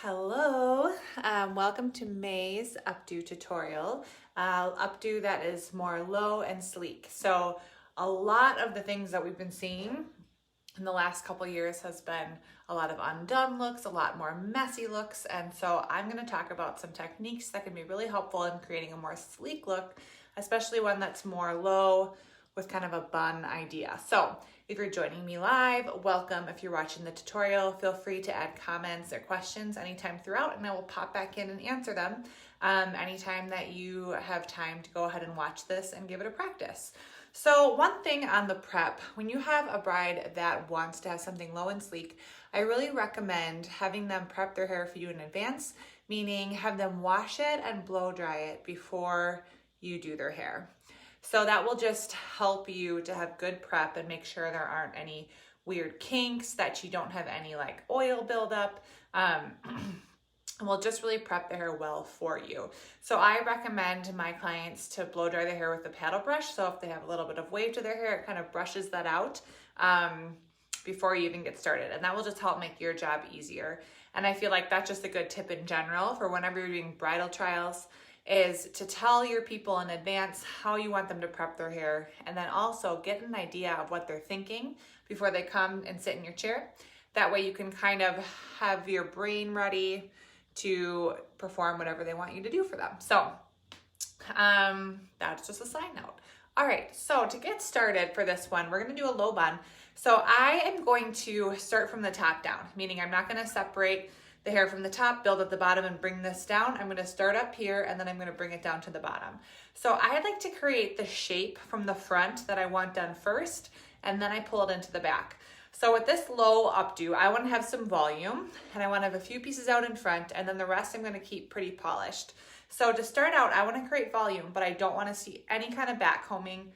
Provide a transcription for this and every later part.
Hello, welcome to May's Updo tutorial. Updo that is more low and sleek. So a lot of the things that we've been seeing in the last couple years has been a lot of undone looks, a lot more messy looks, and so I'm going to talk about some techniques that can be really helpful in creating a more sleek look, especially one that's more low with kind of a bun idea. So if you're joining me live, welcome. If you're watching the tutorial, feel free to add comments or questions anytime throughout, and I will pop back in and answer them anytime that you have time to go ahead and watch this and give it a practice. So one thing on the prep, when you have a bride that wants to have something low and sleek, I really recommend having them prep their hair for you in advance, meaning have them wash it and blow dry it before you do their hair. So that will just help you to have good prep and make sure there aren't any weird kinks, that you don't have any like oil buildup. We'll just really prep the hair well for you. So I recommend my clients to blow dry their hair with a paddle brush. So if they have a little bit of wave to their hair, it kind of brushes that out before you even get started. And that will just help make your job easier. And I feel like that's just a good tip in general for whenever you're doing bridal trials, is to tell your people in advance how you want them to prep their hair, and then also get an idea of what they're thinking before they come and sit in your chair. That way you can kind of have your brain ready to perform whatever they want you to do for them. So that's just a side note. All right, so to get started for this one, we're gonna do a low bun. So I am going to start from the top down, meaning I'm not gonna separate the hair from the top, build at the bottom and bring this down. I'm gonna start up here and then I'm gonna bring it down to the bottom. So I like to create the shape from the front that I want done first, and then I pull it into the back. So with this low updo, I wanna have some volume, and I wanna have a few pieces out in front, and then the rest I'm gonna keep pretty polished. So to start out, I wanna create volume, but I don't wanna see any kind of back combing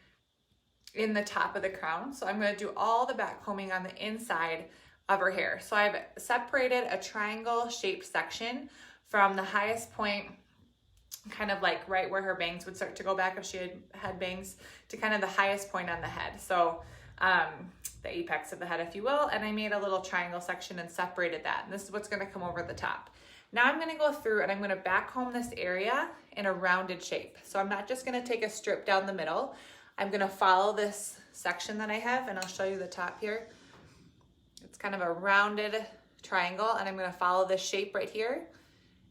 in the top of the crown. So I'm gonna do all the back combing on the inside of her hair. So I've separated a triangle shaped section from the highest point, kind of like right where her bangs would start to go back if she had bangs, to kind of the highest point on the head. So the apex of the head, if you will, and I made a little triangle section and separated that. And this is what's gonna come over the top. Now I'm gonna go through and I'm gonna back comb this area in a rounded shape. So I'm not just gonna take a strip down the middle. I'm gonna follow this section that I have, and I'll show you the top here. It's kind of a rounded triangle, and I'm gonna follow this shape right here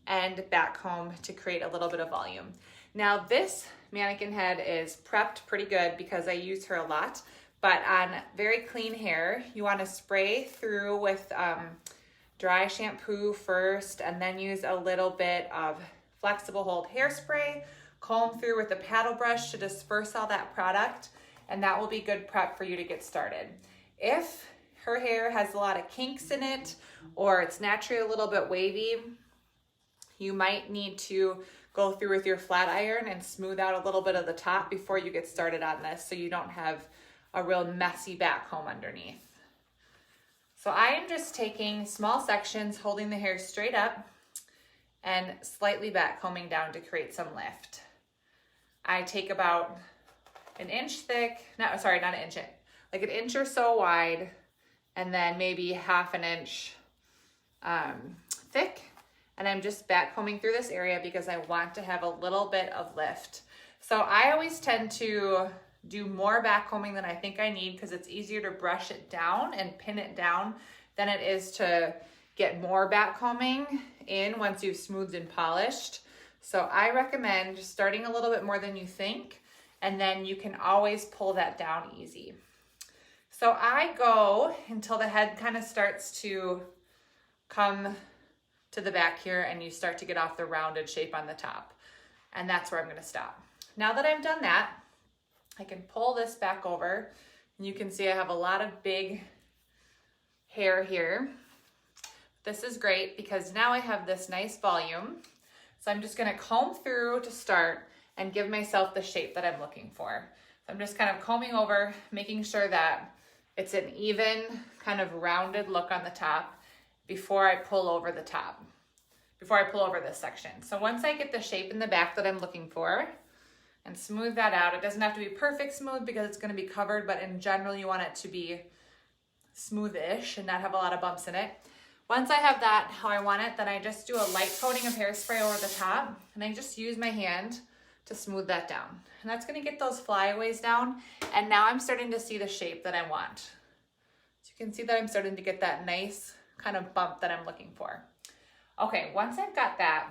and back comb to create a little bit of volume. Now this mannequin head is prepped pretty good because I use her a lot, but on very clean hair, you wanna spray through with dry shampoo first, and then use a little bit of flexible hold hairspray, comb through with a paddle brush to disperse all that product, and that will be good prep for you to get started. If her hair has a lot of kinks in it, or it's naturally a little bit wavy, you might need to go through with your flat iron and smooth out a little bit of the top before you get started on this, so you don't have a real messy back comb underneath. So I am just taking small sections, holding the hair straight up and slightly back combing down to create some lift. I take about an inch thick, not an inch, like an inch or so wide, and then maybe half an inch thick. And I'm just back combing through this area because I want to have a little bit of lift. So I always tend to do more back combing than I think I need, because it's easier to brush it down and pin it down than it is to get more back combing in once you've smoothed and polished. So I recommend starting a little bit more than you think, and then you can always pull that down easy. So I go until the head kind of starts to come to the back here and you start to get off the rounded shape on the top. And that's where I'm gonna stop. Now that I've done that, I can pull this back over, and you can see I have a lot of big hair here. This is great because now I have this nice volume. So I'm just gonna comb through to start and give myself the shape that I'm looking for. So I'm just kind of combing over, making sure that it's an even kind of rounded look on the top before I pull over the top, before I pull over this section. So once I get the shape in the back that I'm looking for and smooth that out, it doesn't have to be perfect smooth because it's gonna be covered, but in general, you want it to be smoothish and not have a lot of bumps in it. Once I have that how I want it, then I just do a light coating of hairspray over the top, and I just use my hand to smooth that down. And that's gonna get those flyaways down, and now I'm starting to see the shape that I want. So you can see that I'm starting to get that nice kind of bump that I'm looking for. Okay, once I've got that,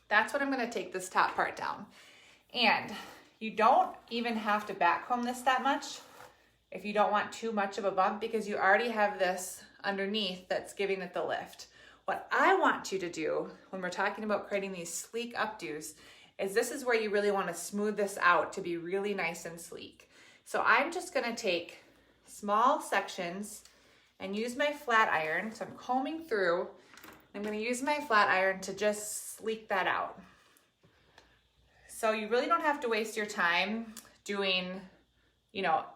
that's when I'm gonna take this top part down. And you don't even have to back comb this that much if you don't want too much of a bump, because you already have this underneath that's giving it the lift. What I want you to do when we're talking about creating these sleek updos is this is where you really want to smooth this out to be really nice and sleek. So I'm just gonna take small sections and use my flat iron. So I'm combing through. I'm gonna use my flat iron to just sleek that out. So you really don't have to waste your time doing,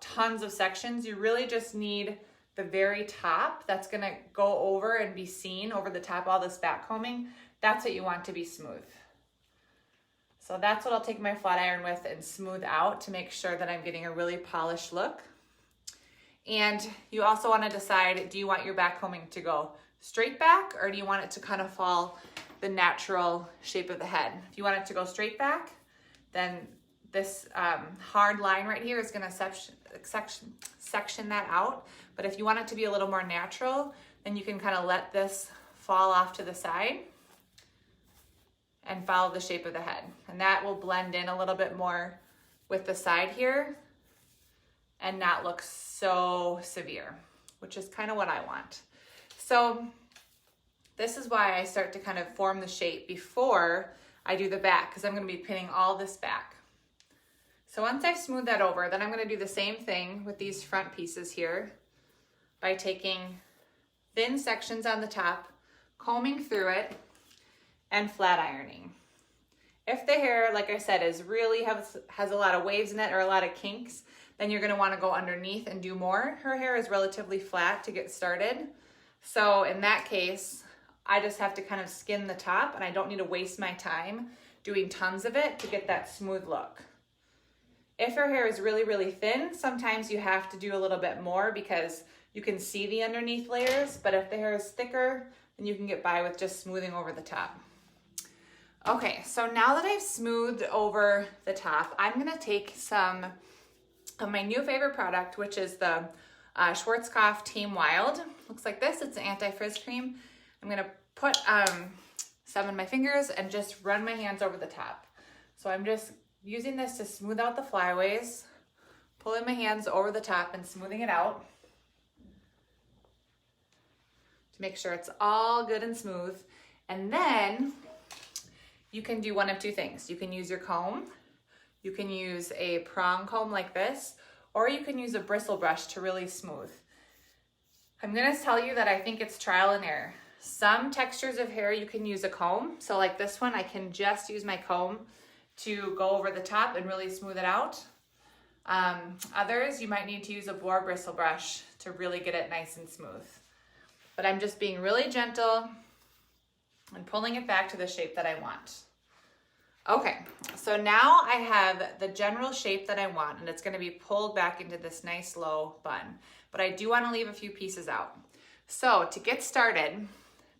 tons of sections. You really just need the very top that's gonna go over and be seen over the top, all this back combing. That's what you want to be smooth. So that's what I'll take my flat iron with and smooth out to make sure that I'm getting a really polished look. And you also wanna decide, do you want your back combing to go straight back, or do you want it to kind of fall the natural shape of the head? If you want it to go straight back, then this hard line right here is gonna section that out. But if you want it to be a little more natural, then you can kind of let this fall off to the side and follow the shape of the head. And that will blend in a little bit more with the side here and not look so severe, which is kind of what I want. So this is why I start to kind of form the shape before I do the back, because I'm gonna be pinning all this back. So once I've smoothed that over, then I'm gonna do the same thing with these front pieces here by taking thin sections on the top, combing through it, and flat ironing. If the hair, like I said, has a lot of waves in it or a lot of kinks, then you're gonna wanna go underneath and do more. Her hair is relatively flat to get started. So in that case, I just have to kind of skin the top, and I don't need to waste my time doing tons of it to get that smooth look. If her hair is really, really thin, sometimes you have to do a little bit more because you can see the underneath layers, but if the hair is thicker, then you can get by with just smoothing over the top. Okay, so now that I've smoothed over the top, I'm gonna take some of my new favorite product, which is the Schwarzkopf Tame Wild. Looks like this, it's an anti-frizz cream. I'm gonna put some in my fingers and just run my hands over the top. So I'm just using this to smooth out the flyaways, pulling my hands over the top and smoothing it out to make sure it's all good and smooth. And then you can do one of two things. You can use your comb, you can use a prong comb like this, or you can use a bristle brush to really smooth. I'm gonna tell you that I think it's trial and error. Some textures of hair you can use a comb. So like this one, I can just use my comb to go over the top and really smooth it out. Others, you might need to use a boar bristle brush to really get it nice and smooth. But I'm just being really gentle and pulling it back to the shape that I want. Okay, so now I have the general shape that I want, and it's gonna be pulled back into this nice low bun. But I do wanna leave a few pieces out. So to get started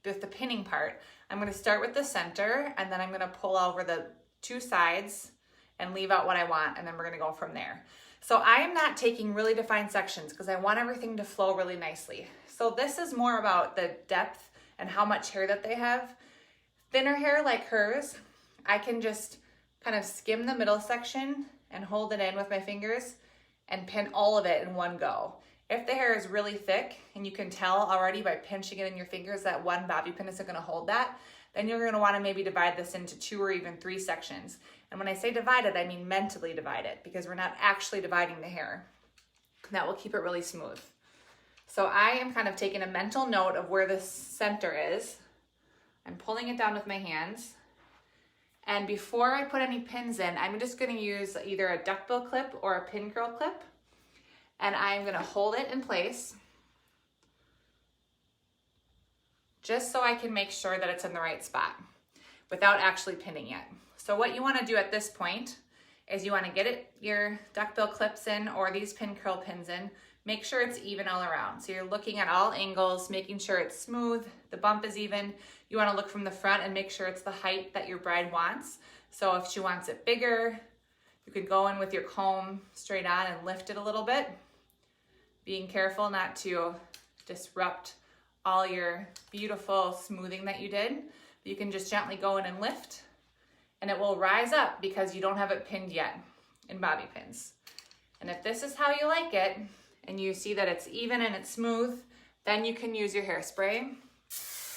with the pinning part, I'm gonna start with the center, and then I'm gonna pull over the two sides and leave out what I want, and then we're gonna go from there. So I am not taking really defined sections because I want everything to flow really nicely. So this is more about the depth and how much hair that they have. Thinner hair like hers, I can just kind of skim the middle section and hold it in with my fingers and pin all of it in one go. If the hair is really thick, and you can tell already by pinching it in your fingers that one bobby pin isn't gonna hold that, then you're gonna wanna maybe divide this into 2 or even 3 sections. And when I say divide it, I mean mentally divide it, because we're not actually dividing the hair. That will keep it really smooth. So I am kind of taking a mental note of where the center is. I'm pulling it down with my hands. And before I put any pins in, I'm just gonna use either a duckbill clip or a pin curl clip. And I'm gonna hold it in place just so I can make sure that it's in the right spot without actually pinning it. So what you wanna do at this point is you wanna get your duckbill clips in or these pin curl pins in, make sure it's even all around. So you're looking at all angles, making sure it's smooth, the bump is even. You wanna look from the front and make sure it's the height that your bride wants. So if she wants it bigger, you could go in with your comb straight on and lift it a little bit, being careful not to disrupt all your beautiful smoothing that you did. You can just gently go in and lift, and it will rise up because you don't have it pinned yet in bobby pins. And if this is how you like it, and you see that it's even and it's smooth, then you can use your hairspray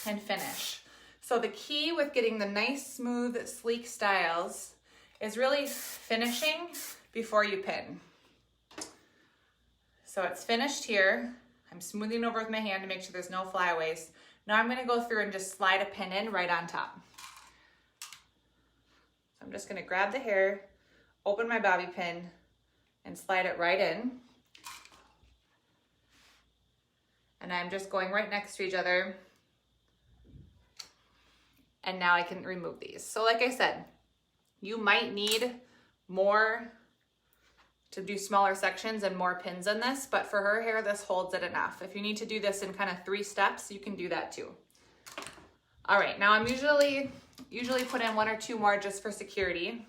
and finish. So the key with getting the nice, smooth, sleek styles is really finishing before you pin. So it's finished here. I'm smoothing over with my hand to make sure there's no flyaways. Now I'm gonna go through and just slide a pin in right on top. So I'm just gonna grab the hair, open my bobby pin, and slide it right in. And I'm just going right next to each other. And now I can remove these. So like I said, you might need more to do smaller sections and more pins in this, but for her hair, this holds it enough. If you need to do this in kind of 3 steps, you can do that too. All right, now I'm usually put in 1 or 2 more just for security.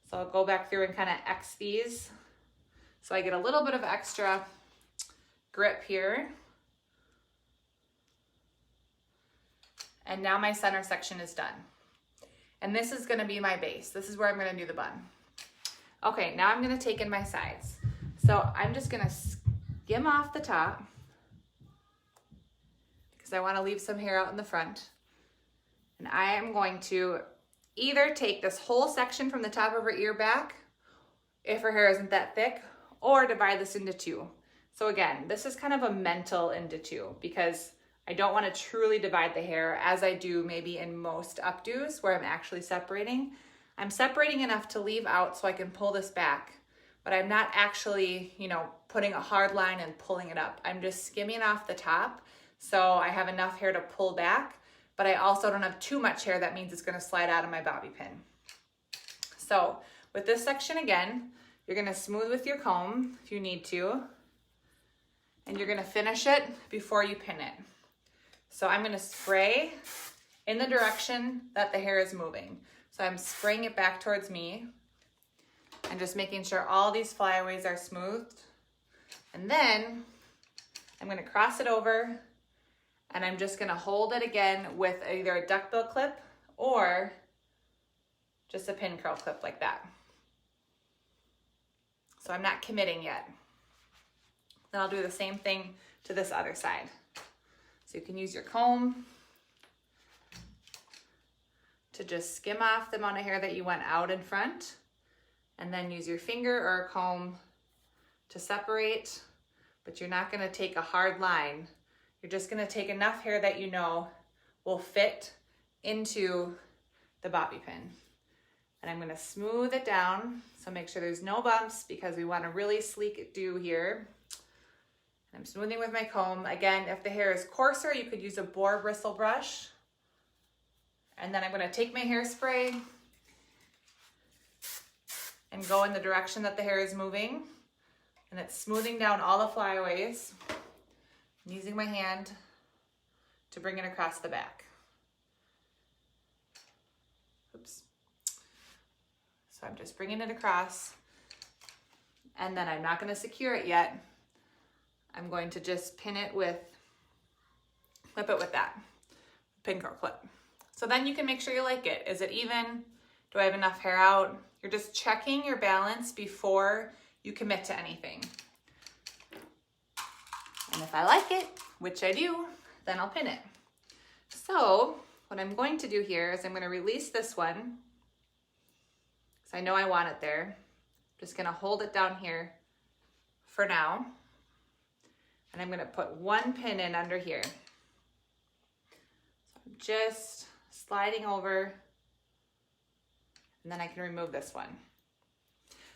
So I'll go back through and kind of X these. So I get a little bit of extra grip here. And now my center section is done. And this is gonna be my base. This is where I'm gonna do the bun. Okay, now I'm gonna take in my sides. So I'm just gonna skim off the top because I wanna leave some hair out in the front. And I am going to either take this whole section from the top of her ear back, if her hair isn't that thick, or divide this into 2. So again, this is kind of a mental into 2 because I don't want to truly divide the hair as I do maybe in most updos where I'm actually separating. I'm separating enough to leave out so I can pull this back, but I'm not actually, putting a hard line and pulling it up. I'm just skimming off the top so I have enough hair to pull back, but I also don't have too much hair. That means it's going to slide out of my bobby pin. So with this section again, you're going to smooth with your comb if you need to, and you're going to finish it before you pin it. So I'm gonna spray in the direction that the hair is moving. So I'm spraying it back towards me and just making sure all these flyaways are smoothed. And then I'm gonna cross it over and I'm just gonna hold it again with either a duckbill clip or just a pin curl clip like that. So I'm not committing yet. Then I'll do the same thing to this other side. So you can use your comb to just skim off the amount of hair that you want out in front, and then use your finger or a comb to separate, but you're not gonna take a hard line. You're just gonna take enough hair that you know will fit into the bobby pin. And I'm gonna smooth it down, so make sure there's no bumps because we want a really sleek do here. I'm smoothing with my comb. Again, if the hair is coarser, you could use a boar bristle brush. And then I'm gonna take my hairspray and go in the direction that the hair is moving. And it's smoothing down all the flyaways. I'm using my hand to bring it across the back. Oops. So I'm just bringing it across. And then I'm not gonna secure it yet. I'm going to just clip it with that pin curl clip. So then you can make sure you like it. Is it even? Do I have enough hair out? You're just checking your balance before you commit to anything. And if I like it, which I do, then I'll pin it. So what I'm going to do here is I'm going to release this one because I know I want it there. I'm just going to hold it down here for now. And I'm gonna put 1 pin in under here. So I'm just sliding over, and then I can remove this one.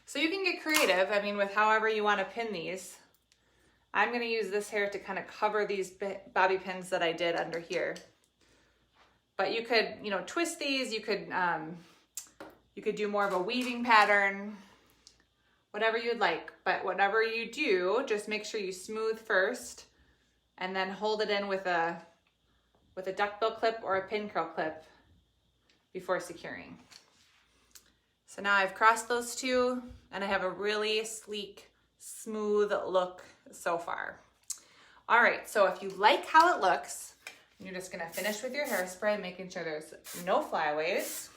So you can get creative, with however you wanna pin these. I'm gonna use this hair to kind of cover these bobby pins that I did under here. But you could, twist these, you could do more of a weaving pattern, whatever you'd like. But whatever you do, just make sure you smooth first and then hold it in with a duckbill clip or a pin curl clip before securing. So now I've crossed those two and I have a really sleek, smooth look so far. All right, so if you like how it looks, you're just gonna finish with your hairspray, making sure there's no flyaways.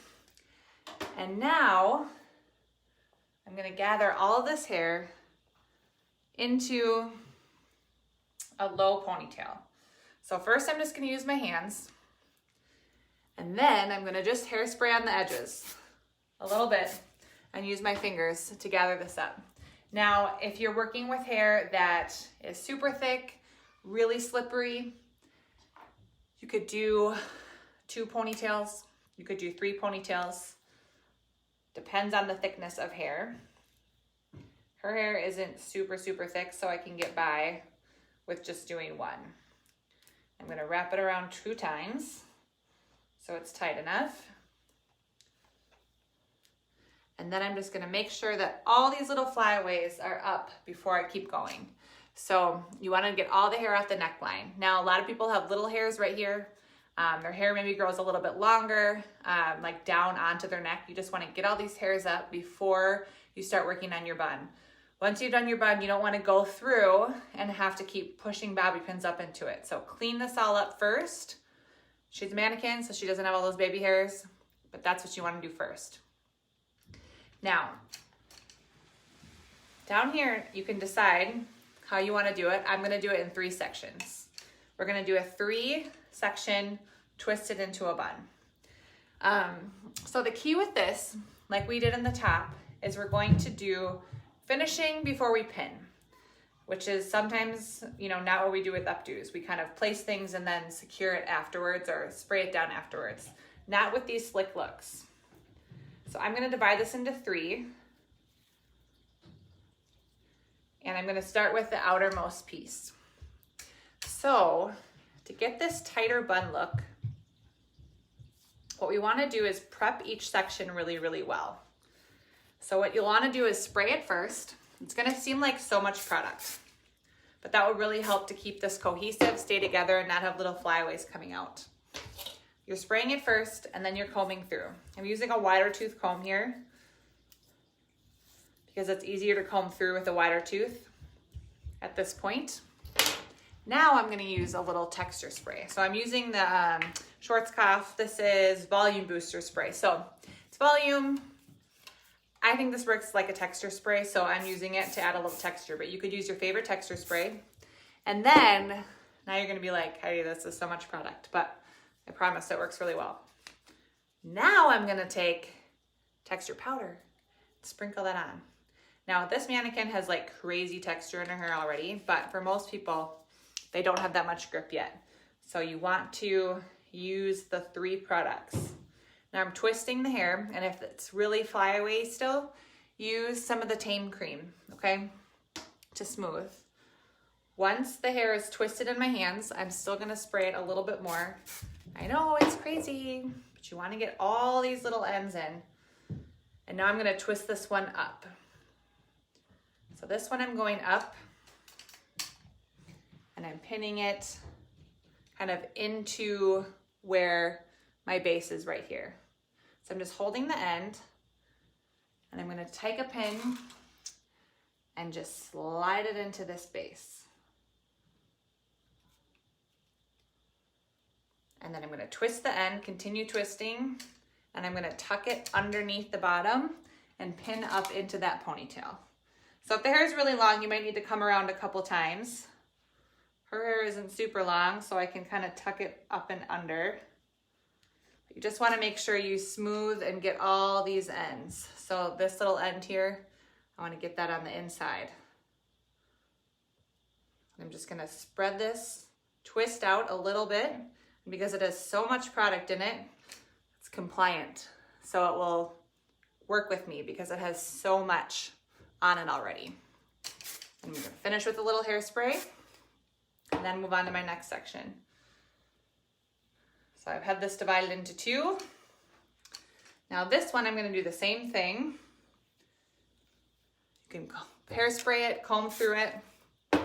And now I'm gonna gather all of this hair into a low ponytail. So first I'm just gonna use my hands, and then I'm gonna just hairspray on the edges a little bit and use my fingers to gather this up. Now, if you're working with hair that is super thick, really slippery, you could do 2 ponytails, you could do 3 ponytails. Depends on the thickness of hair. Her hair isn't super thick, so I can get by with just doing 1. I'm gonna wrap it around 2 times so it's tight enough. And then I'm just gonna make sure that all these little flyaways are up before I keep going. So you wanna get all the hair off the neckline. Now, a lot of people have little hairs right here. Their hair maybe grows a little bit longer, like down onto their neck. You just wanna get all these hairs up before you start working on your bun. Once you've done your bun, you don't wanna go through and have to keep pushing bobby pins up into it. So clean this all up first. She's a mannequin, so she doesn't have all those baby hairs, but that's what you wanna do first. Now, down here, you can decide how you wanna do it. I'm gonna do it in 3 sections. We're gonna do a 3-section twisted into a bun. So the key with this, like we did in the top, is we're going to do finishing before we pin, which is sometimes, not what we do with updos. We kind of place things and then secure it afterwards or spray it down afterwards. Not with these slick looks. So I'm gonna divide this into 3. And I'm gonna start with the outermost piece. So to get this tighter bun look, what we wanna do is prep each section really well. So what you'll wanna do is spray it first. It's gonna seem like so much product, but that will really help to keep this cohesive, stay together, and not have little flyaways coming out. You're spraying it first, and then you're combing through. I'm using a wider tooth comb here because it's easier to comb through with a wider tooth at this point. Now I'm gonna use a little texture spray. So I'm using the Schwarzkopf. This is Volume Booster Spray. So it's volume. I think this works like a texture spray, so I'm using it to add a little texture, but you could use your favorite texture spray. And then, now you're gonna be like, Heidi, this is so much product, but I promise it works really well. Now I'm gonna take texture powder, sprinkle that on. Now this mannequin has like crazy texture in her hair already, but for most people, they don't have that much grip yet. So you want to use the 3 products. Now I'm twisting the hair, and if it's really flyaway still, use some of the Tame Cream, okay, to smooth. Once the hair is twisted in my hands, I'm still gonna spray it a little bit more. I know it's crazy, but you wanna get all these little ends in. And now I'm gonna twist this one up. So this one I'm going up, and I'm pinning it kind of into where my base is right here. So I'm just holding the end, and I'm gonna take a pin and just slide it into this base. And then I'm gonna twist the end, continue twisting, and I'm gonna tuck it underneath the bottom and pin up into that ponytail. So if the hair is really long, you might need to come around a couple times. Her hair isn't super long, so I can kind of tuck it up and under. You just want to make sure you smooth and get all these ends. So this little end here, I want to get that on the inside. I'm just going to spread this, twist out a little bit, and because it has so much product in it, it's compliant. So it will work with me because it has so much on it already. I'm going to finish with a little hairspray and then move on to my next section. So I've had this divided into 2. Now this one I'm going to do the same thing. You can hairspray it, comb through it. Like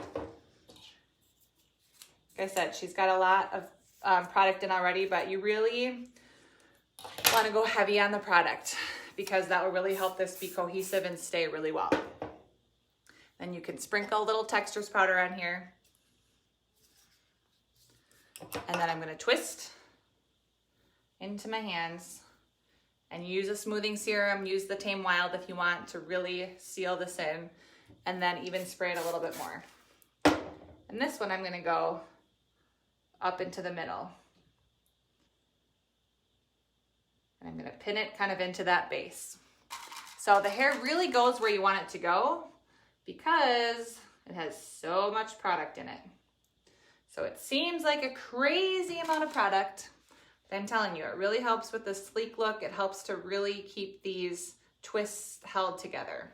I said, she's got a lot of product in already, but you really want to go heavy on the product because that will really help this be cohesive and stay really well. Then you can sprinkle a little textures powder on here. And then I'm going to twist into my hands and use a smoothing serum, use the Tame Wild if you want to really seal this in, and then even spray it a little bit more. And this one I'm going to go up into the middle. And I'm going to pin it kind of into that base. So the hair really goes where you want it to go because it has so much product in it. So it seems like a crazy amount of product, but I'm telling you, it really helps with the sleek look. It helps to really keep these twists held together.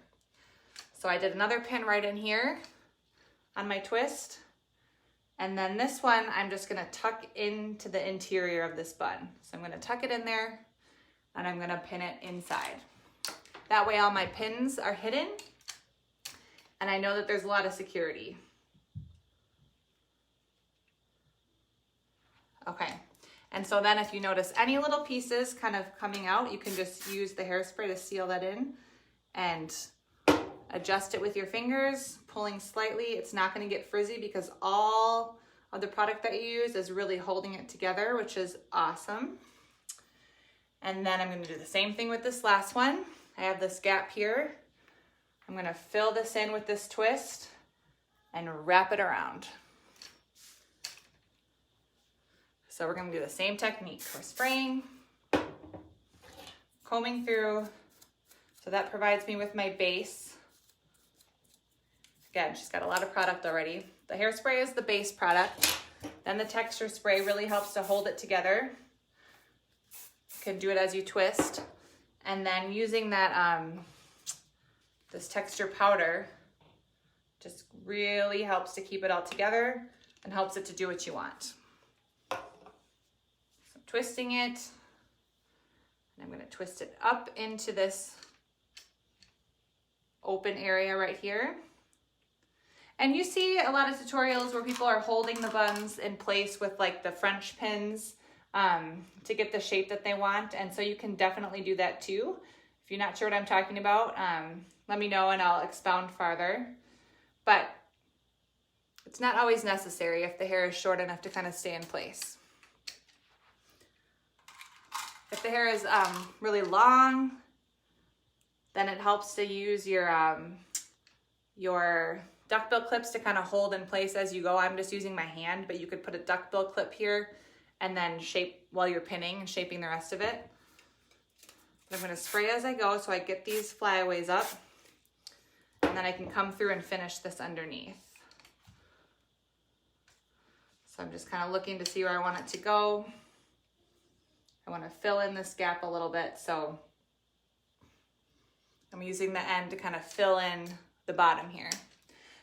So I did another pin right in here on my twist. And then this one, I'm just gonna tuck into the interior of this bun. So I'm gonna tuck it in there and I'm gonna pin it inside. That way all my pins are hidden and I know that there's a lot of security. Okay, and so then if you notice any little pieces kind of coming out, you can just use the hairspray to seal that in and adjust it with your fingers, pulling slightly. It's not going to get frizzy because all of the product that you use is really holding it together, which is awesome. And then I'm going to do the same thing with this last one. I have this gap here. I'm going to fill this in with this twist and wrap it around. So we're going to do the same technique. We're spraying, combing through. So that provides me with my base. Again, she's got a lot of product already. The hairspray is the base product. Then the texture spray really helps to hold it together. You can do it as you twist. And then using that, this texture powder just really helps to keep it all together and helps it to do what you want. So twisting it, and I'm going to twist it up into this open area right here. And you see a lot of tutorials where people are holding the buns in place with like the French pins to get the shape that they want. And so you can definitely do that too. If you're not sure what I'm talking about, let me know and I'll expound farther. But it's not always necessary if the hair is short enough to kind of stay in place. If the hair is really long, then it helps to use your duckbill clips to kind of hold in place as you go. I'm just using my hand, but you could put a duckbill clip here and then shape while you're pinning and shaping the rest of it. But I'm going to spray as I go so I get these flyaways up, and then I can come through and finish this underneath. So I'm just kind of looking to see where I want it to go. I want to fill in this gap a little bit, so I'm using the end to kind of fill in the bottom here.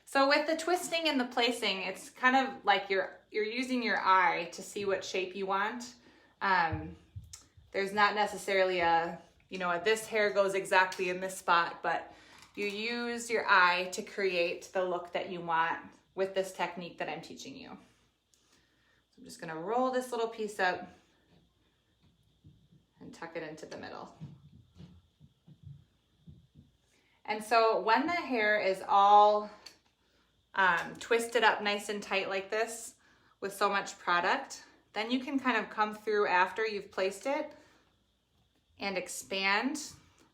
So with the twisting and the placing, it's kind of like you're using your eye to see what shape you want. There's not necessarily this hair goes exactly in this spot, but you use your eye to create the look that you want with this technique that I'm teaching you. So I'm just gonna roll this little piece up and tuck it into the middle. And so when the hair is all twisted up nice and tight like this with so much product, then you can kind of come through after you've placed it and expand,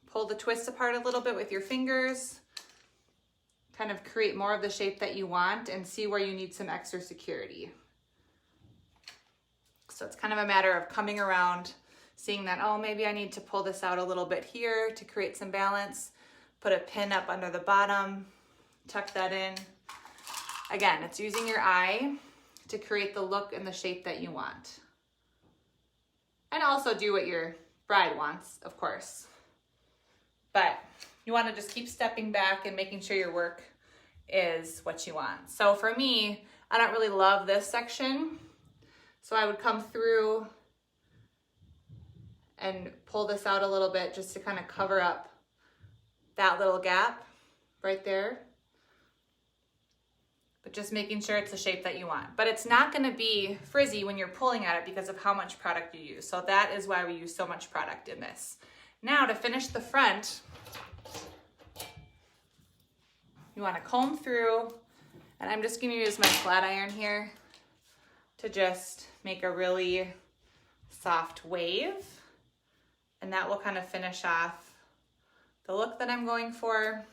pull the twist apart a little bit with your fingers, kind of create more of the shape that you want and see where you need some extra security. So it's kind of a matter of coming around, seeing that, oh, maybe I need to pull this out a little bit here to create some balance, put a pin up under the bottom, tuck that in. Again, it's using your eye to create the look and the shape that you want. And also do what your bride wants, of course. But you want to just keep stepping back and making sure your work is what you want. So for me, I don't really love this section. So I would come through and pull this out a little bit just to kind of cover up that little gap. right there. But just making sure it's the shape that you want. But it's not gonna be frizzy when you're pulling at it because of how much product you use. So that is why we use so much product in this. Now to finish the front, you wanna comb through, and I'm just gonna use my flat iron here to just make a really soft wave. And that will kind of finish off the look that I'm going for.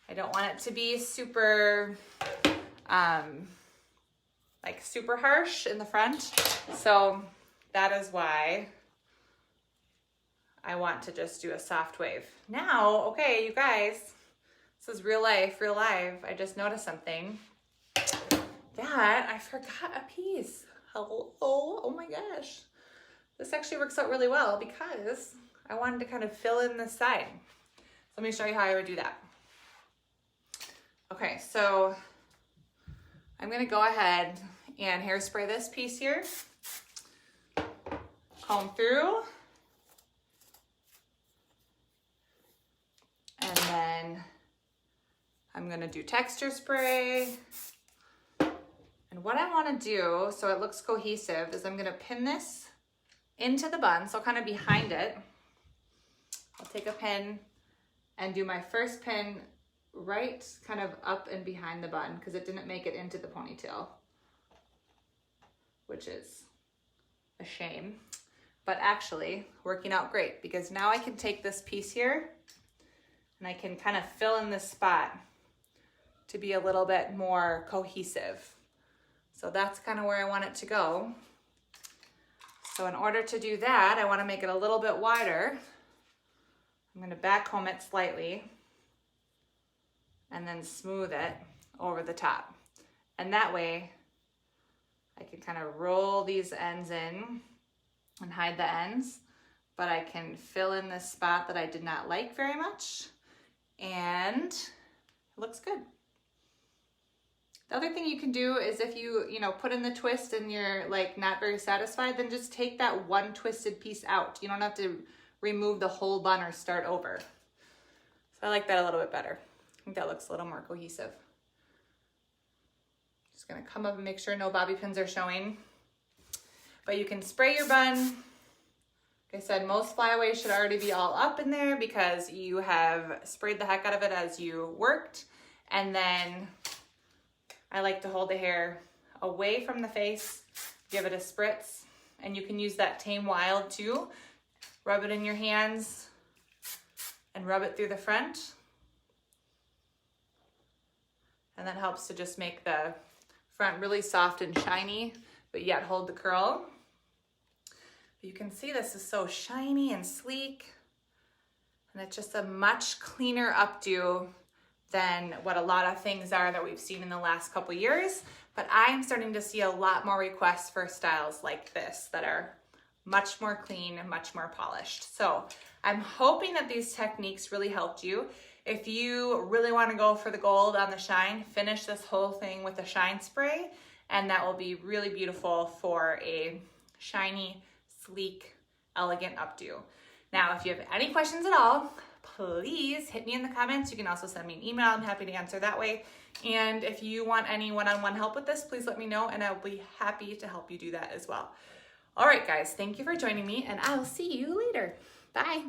I don't want it to be super, like super harsh in the front. So that is why I want to just do a soft wave. Now, okay, you guys, this is real life, real live. I just noticed something that I forgot a piece. Hello, oh my gosh. This actually works out really well because I wanted to kind of fill in this side. So let me show you how I would do that. Okay, so I'm gonna go ahead and hairspray this piece here, comb through, and then I'm gonna do texture spray. And what I wanna do, so it looks cohesive, is I'm gonna pin this into the bun, so kind of behind it. I'll take a pin and do my first pin right kind of up and behind the bun because it didn't make it into the ponytail, which is a shame, but actually working out great because now I can take this piece here and I can kind of fill in this spot to be a little bit more cohesive. So that's kind of where I want it to go. So in order to do that, I want to make it a little bit wider. I'm going to back comb it slightly and then smooth it over the top. And that way I can kind of roll these ends in and hide the ends, but I can fill in this spot that I did not like very much, and it looks good. The other thing you can do is if you put in the twist and you're like not very satisfied, then just take that one twisted piece out. You don't have to remove the whole bun or start over. So I like that a little bit better. I think that looks a little more cohesive. Just gonna come up and make sure no bobby pins are showing. But you can spray your bun. Like I said, most flyaways should already be all up in there because you have sprayed the heck out of it as you worked. And then I like to hold the hair away from the face, give it a spritz, and you can use that Tame Wild too. Rub it in your hands and rub it through the front. And that helps to just make the front really soft and shiny, but yet hold the curl. You can see this is so shiny and sleek, and it's just a much cleaner updo than what a lot of things are that we've seen in the last couple years. But I am starting to see a lot more requests for styles like this that are much more clean and much more polished. So I'm hoping that these techniques really helped you. If you really want to go for the gold on the shine, finish this whole thing with a shine spray, and that will be really beautiful for a shiny, sleek, elegant updo. Now, if you have any questions at all, please hit me in the comments. You can also send me an email. I'm happy to answer that way. And if you want any one-on-one help with this, please let me know, and I'll be happy to help you do that as well. All right, guys, thank you for joining me, and I'll see you later. Bye.